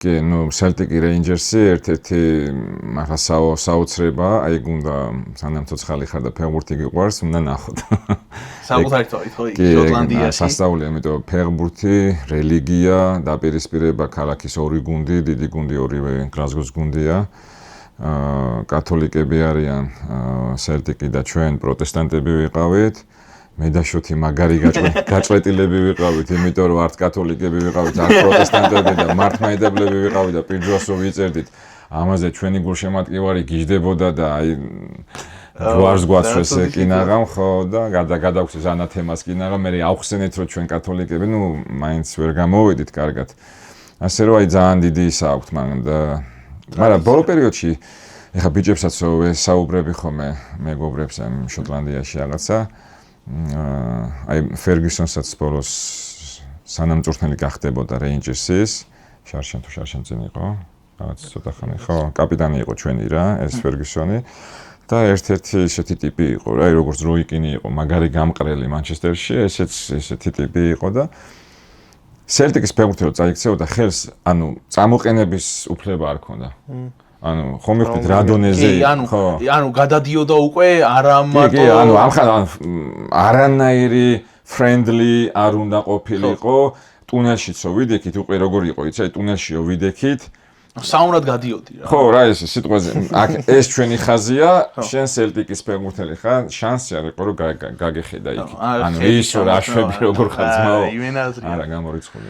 კი, Celtic Rangers-ი ერთ-ერთი მართლა საოცრება, აი გუნდა სანამ ცოცხალი ხარ და ფეხბურთი გიყვარს, უნდა ნახოთ. საკუთარი თვით ხო შოტლანდიაში. სასწაულია, იმიტომ ფეხბურთი, რელიგია, დაპირისპირება ქალაქის ორი გუნდი, დიდი გუნდი ორივე გლაზგოს გუნდია. კათოლიკები არიან Celtic-ი და ჩვენ პროტესტანტები ვიყავით. მე და შოთი მაგარი გაჭრეტილები ვიყავით, იმიტომ რომ არც კათოლიკები ვიყავით, არც პროტესტანტები და მართლმადიდებლები ვიყავით და პირჯვარს რო ვიწერდით, ამაზე ჩვენი გულშემატკივარი გიждდებოდა და აი ჯვარს გვაცრეს კინაღამ, ხო და გადაგვცეს ანათემას კინაღამ, მე ავხსენეთ რომ ჩვენ კათოლიკები, მაინც ვერ გამოვედით კარგად. ასე რომ აი ძალიან დიდი ისა აქვთ მან და მაგრამ ბოლო პერიოდში ეხა ბიჭებსაც საუბრები ხოლმე მეგობრებს შოტლანდიაში რაღაცა აი ფერგუსონსაც ბოლოს სანამ წვრთნელი გახდებოდა რეინჯერსის შარშან წინ იყო რაღაც ცოტა ხანი ხო კაპიტანი იყო ჩვენი რა ეს ფერგუსონი და ერთ-ერთი ესეთი ტიპი იყო რა როგორც როიკინი იყო მაგარი გამყრელი მანჩესტერში ესეთი ტიპი იყო და Celtic-ის ფეხბურთი რო წაიქცეოდა ხელს ანუ წამოყენების უფლება არ ქონდა ანუ ხომ მივხვდით რა დონეზე ხო ანუ გადადიოდა უკვე არამატო კი ანუ ამხან არანაირი friendly არ უნდა ყოფილიყო ტუნელშიც რო ვიდექით უკვე როგორ იყო იცი ტუნელშიო ვიდექით საუნად გადიოდი რა ხო რა ეს სიტყვაზე აქ ეს ჩვენი ხაზია შენ Celtic-ის ფეხბურთელი ხარ შანსი არ იყო რომ გაგეხედა იქ ანუ ის რა შვები როგორ ხარ ძმაო არა გამორიცხული